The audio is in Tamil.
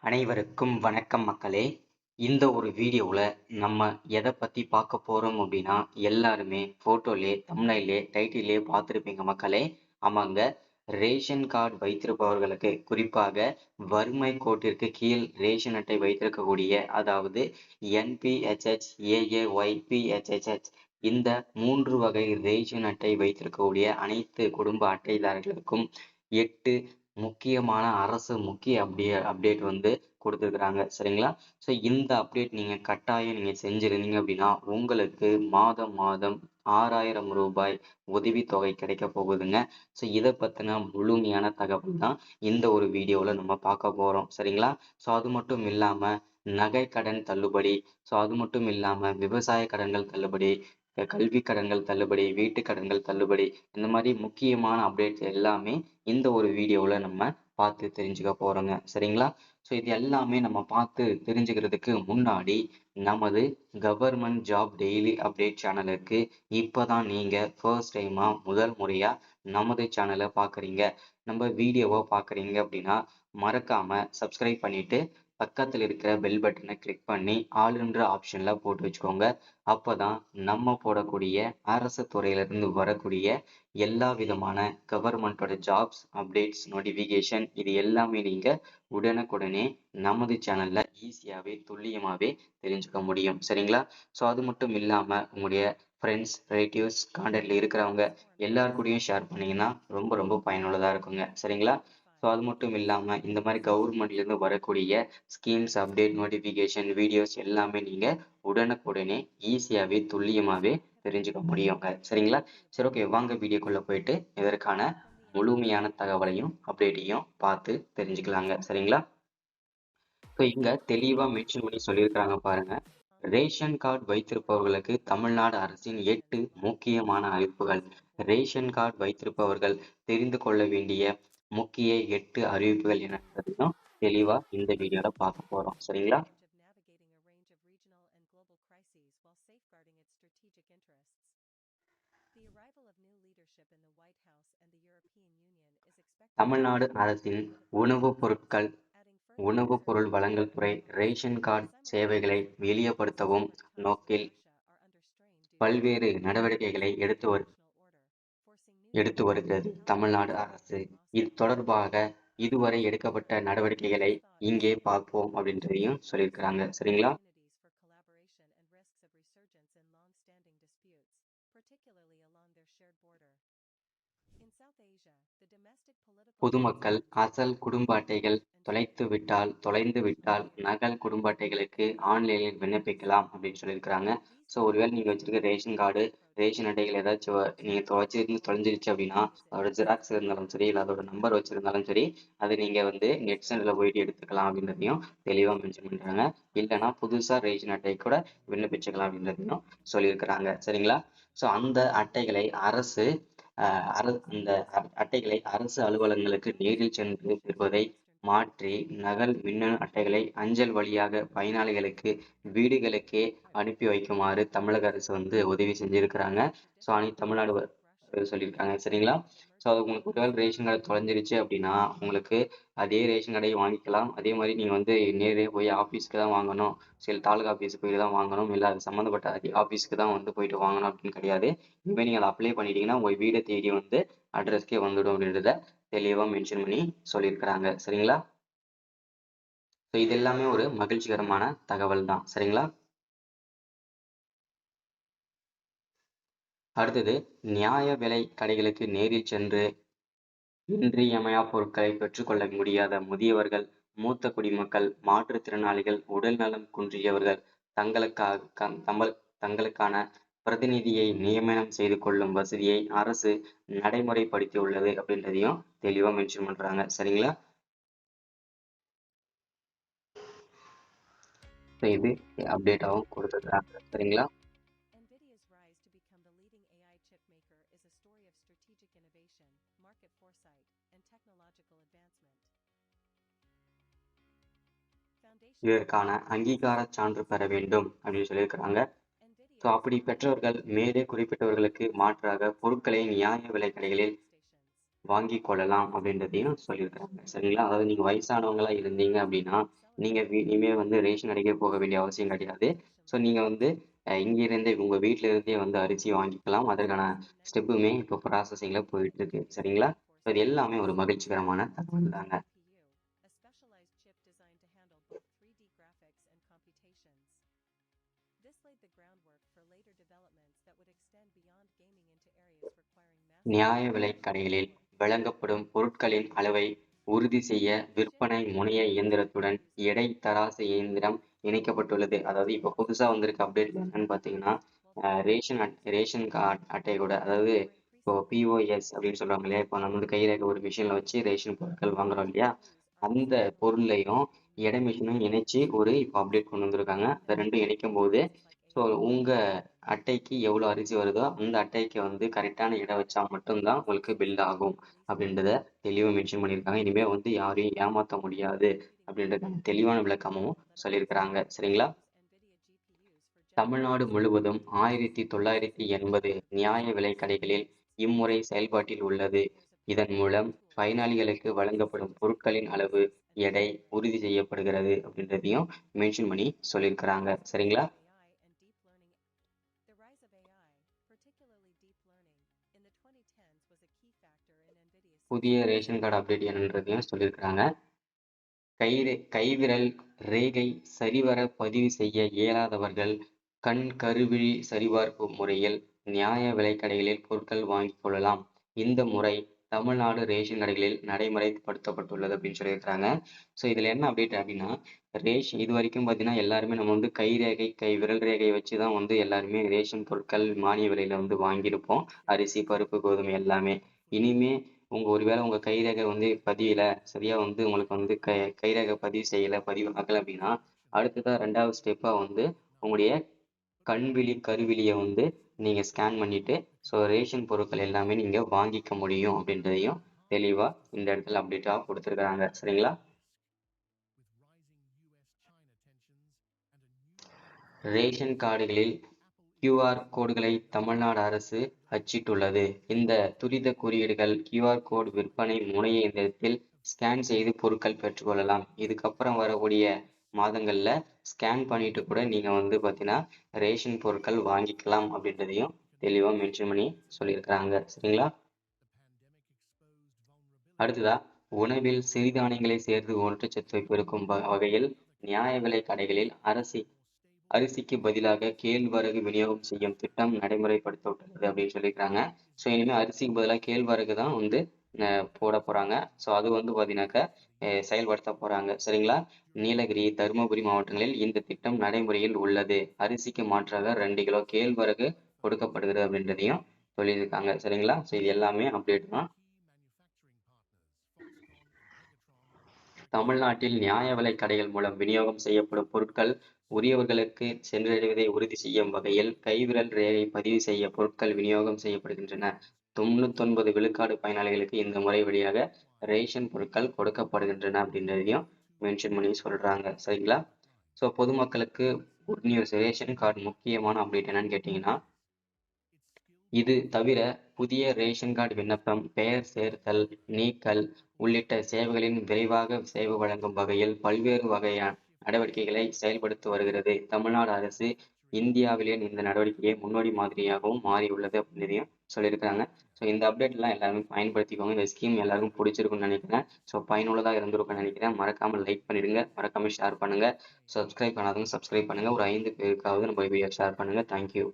அனைவருக்கும் வணக்கம் மக்களே. இந்த ஒரு வீடியோவில் நம்ம எதை பற்றி பார்க்க போகிறோம் அப்படின்னா, எல்லாருமே ஃபோட்டோலே தம்ப்நெயிலே டைட்டிலே பார்த்துருப்பீங்க மக்களே. ஆமாங்க, ரேஷன் கார்டு வைத்திருப்பவர்களுக்கு, குறிப்பாக வறுமை கோட்டிற்கு கீழ் ரேஷன் அட்டை வைத்திருக்கக்கூடிய, அதாவது என்பிஹெச்ஹெச், ஏஏஒய், பிஹெச்ஹெச்ஹெச், இந்த 3 வகை ரேஷன் அட்டை வைத்திருக்கக்கூடிய அனைத்து குடும்ப அட்டைதாரர்களுக்கும் 8 முக்கியமான அரசு முக்கிய அப்டேட் வந்து கொடுத்துருக்குறாங்க. சரிங்களா? ஸோ இந்த அப்டேட் நீங்கள் கட்டாயம் நீங்கள் செஞ்சுருந்தீங்க அப்படின்னா, உங்களுக்கு மாதம் மாதம் 6000 ரூபாய் உதவித்தொகை கிடைக்க போகுதுங்க. ஸோ இதை பற்றின முழுமையான தகவல் தான் இந்த ஒரு வீடியோவில் நம்ம பார்க்க போகிறோம். சரிங்களா? ஸோ அது மட்டும் இல்லாமல் நகை கடன் தள்ளுபடி, ஸோ அது மட்டும் இல்லாமல் விவசாய கடன்கள் தள்ளுபடி, கல்வி கடன்கள் தள்ளுபடி, வீட்டு கடன்கள் தள்ளுபடி, இந்த மாதிரி முக்கியமான அப்டேட்ஸ் எல்லாமே இந்த ஒரு வீடியோவில் நம்ம பார்த்து தெரிஞ்சுக்க போகிறோங்க. சரிங்களா? ஸோ இது எல்லாமே நம்ம பார்த்து தெரிஞ்சுக்கிறதுக்கு முன்னாடி நமது கவர்மெண்ட் ஜாப் டெய்லி அப்டேட் சேனலுக்கு இப்போ தான் நீங்கள் ஃபர்ஸ்ட் டைமாக முதல் முறையாக நமது சேனலை பார்க்குறீங்க, நம்ம வீடியோவை பார்க்குறீங்க அப்படின்னா மறக்காமல் சப்ஸ்கிரைப் பண்ணிவிட்டு பக்கத்தில் இருக்கிற பெல் பட்டனை கிளிக் பண்ணி ஆளுன்ற ஆப்ஷனில் போட்டு வச்சுக்கோங்க. அப்போ தான் நம்ம போடக்கூடிய அரசு துறையிலிருந்து வரக்கூடிய எல்லா விதமான கவர்மெண்ட்டோட ஜாப்ஸ் அப்டேட்ஸ் நோட்டிஃபிகேஷன் இது எல்லாமே நீங்கள் உடனுக்குடனே நமது சேனலில் ஈஸியாகவே துல்லியமாகவே தெரிஞ்சுக்க முடியும். சரிங்களா? ஸோ அது மட்டும் இல்லாமல் உங்களுடைய ஃப்ரெண்ட்ஸ், ரிலேட்டிவ்ஸ், கான்டாக்டில் இருக்கிறவங்க எல்லாருக்கூடையும் ஷேர் பண்ணிங்கன்னா ரொம்ப ரொம்ப பயனுள்ளதாக இருக்குங்க. சரிங்களா? ஸோ அது மட்டும் இல்லாமல் இந்த மாதிரி கவர்மெண்ட்லேருந்து வரக்கூடிய ஸ்கீம்ஸ் அப்டேட் நோட்டிஃபிகேஷன் வீடியோஸ் எல்லாமே நீங்கள் உடனுக்குடனே ஈஸியாகவே துல்லியமாகவே தெரிஞ்சுக்க முடியுங்க. சரிங்களா? சரி, ஓகே, வாங்க வீடியோக்குள்ளே போயிட்டு இதற்கான முழுமையான தகவலையும் அப்டேட்டையும் பார்த்து தெரிஞ்சுக்கலாங்க. சரிங்களா? ஸோ இங்க தெளிவா மென்ஷன் பண்ணி சொல்லியிருக்கிறாங்க பாருங்க. ரேஷன் கார்டு வைத்திருப்பவர்களுக்கு தமிழ்நாடு அரசின் 8 முக்கியமான அறிவிப்புகள். ரேஷன் கார்டு வைத்திருப்பவர்கள் தெரிந்து கொள்ள வேண்டிய முக்கிய 8 அறிவிப்புகள் என்னன்றதையும் தெளிவா இந்த வீடியோல பார்க்க போறோம். சரிங்களா? தமிழ்நாடு அரசின் உணவுப் பொருட்கள் உணவுப் பொருள் வழங்கல் துறை ரேஷன் கார்டு சேவைகளை வெளியப்படுத்தவும் நோக்கில் பல்வேறு நடவடிக்கைகளை எடுத்து வருகிறது தமிழ்நாடு அரசு. இது தொடர்பாக இதுவரை எடுக்கப்பட்ட நடவடிக்கைகளை இங்கே பார்ப்போம் அப்படின்றதையும் சொல்லியிருக்கிறாங்க. சரிங்களா? பொதுமக்கள் அசல் குடும்ப அட்டைகள் தொலைந்து விட்டால் நகல் குடும்ப அட்டைகளுக்கு ஆன்லைனில் விண்ணப்பிக்கலாம் அப்படின்னு சொல்லியிருக்கிறாங்க. ஸோ ஒருவேளை நீங்கள் வச்சிருக்க ரேஷன் கார்டு, ரேஷன் அட்டைகள் ஏதாச்சும் நீங்கள் வச்சிருந்து தொலைஞ்சிருச்சு அப்படின்னா, அதோட ஜெராக்ஸ் இருந்தாலும் சரி, இல்லை அதோட நம்பர் வச்சிருந்தாலும் சரி, அதை நீங்கள் வந்து நெட் சென்டரில் போயிட்டு எடுத்துக்கலாம் அப்படின்றதையும் தெளிவாக மென்ஷன் பண்ணுறாங்க. இல்லைனா புதுசாக ரேஷன் அட்டை கூட விண்ணப்பிச்சுக்கலாம் அப்படின்றதையும் சொல்லியிருக்கிறாங்க. சரிங்களா? ஸோ அந்த அட்டைகளை அந்த அட்டைகளை அரசு அலுவலகங்களுக்கு நேரில் சென்று பெறுவதை மாற்றி நகல் மின்னணு அட்டைகளை அஞ்சல் வழியாக பயனாளிகளுக்கு வீடுகளுக்கே அனுப்பி வைக்குமாறு தமிழக அரசு வந்து உதவி செஞ்சிருக்கிறாங்க. ஸோ அனைத்து தமிழ்நாடு சொல்லியிருக்காங்க. சரிங்களா? ஸோ அது உங்களுக்கு ஒருவேளை ரேஷன் கார்டு தொலைஞ்சிருச்சு அப்படின்னா உங்களுக்கு அதே ரேஷன் கடையை வாங்கிக்கலாம். அதே மாதிரி நீங்கள் வந்து நேரே போய் ஆஃபீஸ்க்கு தான் வாங்கணும், சில தாலுகா ஆஃபீஸுக்கு போய் தான் வாங்கணும், இல்லை அது சம்மந்தப்பட்ட ஆஃபீஸ்க்கு தான் வந்து போயிட்டு வாங்கணும் அப்படின்னு கிடையாது. இனிமேல் நீங்கள் அதை அப்ளை பண்ணிட்டீங்கன்னா உங்கள் வீடை தேடி வந்து அட்ரஸ்க்கே வந்துடும் அப்படின்றத தெளிவாக மென்ஷன் பண்ணி சொல்லியிருக்கிறாங்க. சரிங்களா? ஸோ இது எல்லாமே ஒரு மகிழ்ச்சிகரமான தகவல் தான். சரிங்களா? அடுத்தது, நியாய விலை கடைகளுக்கு நேரில் சென்று இன்றியமையா பொருட்களை பெற்றுக்கொள்ள முடியாத முதியவர்கள், மூத்த குடிமக்கள், மாற்றுத்திறனாளிகள், உடல் நலம் குன்றியவர்கள் தங்களுக்கான பிரதிநிதியை நியமனம் செய்து கொள்ளும் வசதியை அரசு நடைமுறைப்படுத்தியுள்ளது அப்படின்றதையும் தெளிவா மென்ஷன் பண்றாங்க. சரிங்களா? இது அப்டேட்டாகவும் கொடுத்துருக்காங்க. சரிங்களா? இதற்கான அங்கீகார சான்று பெற வேண்டும் அப்படின்னு சொல்லியிருக்கிறாங்க. ஸோ அப்படி பெற்றவர்கள் மேலே குறிப்பிட்டவர்களுக்கு மாற்றாக பொருட்களை நியாய விலை கடைகளில் வாங்கி கொள்ளலாம் அப்படின்றதையும் சொல்லியிருக்கிறாங்க. சரிங்களா? அதாவது நீங்கள் வயசானவங்களா இருந்தீங்க அப்படின்னா நீங்கள் இனிமேல் வந்து ரேஷன் கடைக்கே போக வேண்டிய அவசியம் கிடையாது. ஸோ நீங்கள் வந்து இங்கிருந்தே உங்கள் வீட்டில் இருந்தே வந்து அரிசி வாங்கிக்கலாம். அதற்கான ஸ்டெப்புமே இப்போ ப்ராசஸிங்கில் போயிட்டு இருக்கு. சரிங்களா? ஸோ இது எல்லாமே ஒரு மகிழ்ச்சிகரமான தகவல் தாங்க. நியாய விலைக் கடைகளில் வழங்கப்படும் பொருட்களின் அளவை உறுதி செய்ய விற்பனை முனைய இயந்திரத்துடன் எடை தராசு இயந்திரம் இணைக்கப்பட்டுள்ளது. அதாவது இப்போ புதுசா வந்திருக்க அப்டேட் என்னன்னு பார்த்தீங்கன்னா, ரேஷன் அட்டை கூட, அதாவது இப்போ பிஓஎஸ் அப்படின்னு சொல்றாங்க இல்லையா? இப்போ நம்ம வந்து கைரேகை ஒரு மிஷின்ல வச்சு ரேஷன் பொருட்கள் வாங்குறோம் இல்லையா? அந்த பொருளையும் எடை மிஷினும் இணைச்சு ஒரு இப்போ அப்டேட் கொண்டு வந்திருக்காங்க. இந்த ரெண்டும் இணைக்கும் போது ஸோ உங்க அட்டைக்கு எவ்வளோ அரிசி வருதோ அந்த அட்டைக்கு வந்து கரெக்டான எடை வச்சா மட்டும்தான் உங்களுக்கு பில் ஆகும் அப்படின்றத தெளிவாக மென்ஷன் பண்ணியிருக்காங்க. இனிமேல் வந்து யாரையும் ஏமாற்ற முடியாது அப்படின்றதுக்கான தெளிவான விளக்கமும் சொல்லியிருக்கிறாங்க. சரிங்களா? தமிழ்நாடு முழுவதும் 1980 நியாய விலைக் கடைகளில் இம்முறை செயல்பாட்டில் உள்ளது. இதன் மூலம் பயனாளிகளுக்கு வழங்கப்படும் பொருட்களின் அளவு, எடை உறுதி செய்யப்படுகிறது அப்படின்றதையும் மென்ஷன் பண்ணி சொல்லியிருக்கிறாங்க. சரிங்களா? புதிய ரேஷன் கார்டு அப்டேட் என்னன்றதையும் சொல்லியிருக்கிறாங்க. கைவிரல் ரேகை சரிவர பதிவு செய்ய இயலாதவர்கள் கண் கருவிழி சரிபார்ப்பு முறையில் நியாய விலைக் கடைகளில் பொருட்கள் வாங்கிக் கொள்ளலாம். இந்த முறை தமிழ்நாடு ரேஷன் கடைகளில் நடைமுறைப்படுத்தப்பட்டுள்ளது அப்படின்னு சொல்லியிருக்கிறாங்க. ஸோ இதில் என்ன அப்டேட் அப்படின்னா, இது வரைக்கும் பார்த்தீங்கன்னா எல்லாருமே நம்ம வந்து விரல் ரேகை வச்சு தான் வந்து எல்லாருமே ரேஷன் பொருட்கள் மானிய விலையில வந்து வாங்கியிருப்போம். அரிசி, பருப்பு, கோதுமை எல்லாமே. இனிமே ஒருவேளை உங்க கைரேகை வந்து பதியல, சரியா வந்து உங்களுக்கு வந்து கைரேகை பதிவு செய்யல, பதிவு ஆகல அப்படின்னா, அடுத்ததா 2வது ஸ்டெப்பா வந்து உங்களுடைய கருவிழியை வந்து நீங்க ஸ்கேன் பண்ணிட்டு ஸோ ரேஷன் பொருட்கள் எல்லாமே நீங்க வாங்கிக்க முடியும் அப்படின்றதையும் தெளிவா இந்த இடத்துல அப்டேட்டா கொடுத்துருக்காங்க. சரிங்களா? ரேஷன் கார்டுகளில் QR கோடுகளை தமிழ்நாடு அரசு அச்சிட்டுள்ளது. இந்த துரித குறியீடுகள் QR கோடு விற்பனை முனைய இயந்திரத்தில் ஸ்கேன் செய்து பொருட்கள் பெற்றுக்கொள்ளலாம். இதுக்கப்புறம் வரக்கூடிய மாதங்கள்ல ஸ்கேன் பண்ணிட்டு கூட நீங்க வந்து பார்த்தீங்கன்னா ரேஷன் பொருட்கள் வாங்கிக்கலாம் அப்படின்றதையும் தெளிவா மென்ஷன் பண்ணி சொல்லியிருக்கிறாங்க. சரிங்களா? அடுத்ததா, உணவில் சிறுதானியங்களை சேர்த்து ஊட்டச்சத்தை பெருக்கும் வகையில் நியாய விலை கடைகளில் அரிசிக்கு பதிலாக கேழ்வரகு விநியோகம் செய்யும் திட்டம் நடைமுறைப்படுத்தப்பட்டுள்ளது அப்படின்னு சொல்லியிருக்காங்க. ஸோ இனிமேல் அரிசிக்கு பதிலாக கேழ்வரகு தான் வந்து போட போறாங்க. ஸோ அது வந்து பார்த்தீங்கன்னாக்கா செயல்படுத்த போறாங்க. சரிங்களா? நீலகிரி, தருமபுரி மாவட்டங்களில் இந்த திட்டம் நடைமுறையில் உள்ளது. அரிசிக்கு மாற்றாக 2 கிலோ கேழ்வரகு கொடுக்கப்படுகிறது அப்படின்றதையும் சொல்லியிருக்காங்க. சரிங்களா? ஸோ இது எல்லாமே அப்டேட் தான். தமிழ்நாட்டில் நியாய விலைக் கடைகள் மூலம் விநியோகம் செய்யப்படும் பொருட்கள் உரியவர்களுக்கு சென்றடைவதை உறுதி செய்யும் வகையில் கைவிரல் ரேகை பதிவு செய்ய பொருட்கள் விநியோகம் செய்யப்படுகின்றன. 99 விழுக்காடு பயனாளிகளுக்கு இந்த முறை வழியாக ரேஷன் பொருட்கள் கொடுக்கப்படுகின்றன அப்படின்றதையும் மென்ஷன் பண்ணி சொல்றாங்க. சரிங்களா? ஸோ பொதுமக்களுக்கு குட் நியூஸ். ரேஷன் கார்டு முக்கியமான அப்டேட் என்னன்னு கேட்டீங்கன்னா, இது தவிர புதிய ரேஷன் கார்டு விண்ணப்பம், பெயர் சேர்த்தல், நீக்கல் உள்ளிட்ட சேவைகளின் விரைவாக சேவை வழங்கும் வகையில் பல்வேறு வகையான நடவடிக்கைகளை செயல்படுத்தி வருகிறது. தமிழ்நாடு அரசு இந்தியாவிலே இந்த நடவடிக்கையை முன்னோடி மாதிரியாகவும் மாறியுள்ளது அப்படின்றதையும் சொல்லியிருக்காங்க. ஸோ இந்த அப்டேட்லாம் எல்லாருமே பயன்படுத்திக்கோங்க. இந்த ஸ்கீம் எல்லாருக்கும் பிடிச்சிருக்குன்னு நினைக்கிறேன். ஸோ பயனுள்ளதாக இருந்திருக்கும்னு நினைக்கிறேன். மறக்காமல் லைக் பண்ணிடுங்க, மறக்காமல் ஷேர் பண்ணுங்க. சப்ஸ்கிரைப் பண்ணாதவங்க சப்ஸ்கிரைப் பண்ணுங்க. ஒரு 5 பேருக்காவது நம்ம வீடியோ ஷேர் பண்ணுங்க. தேங்க்யூ.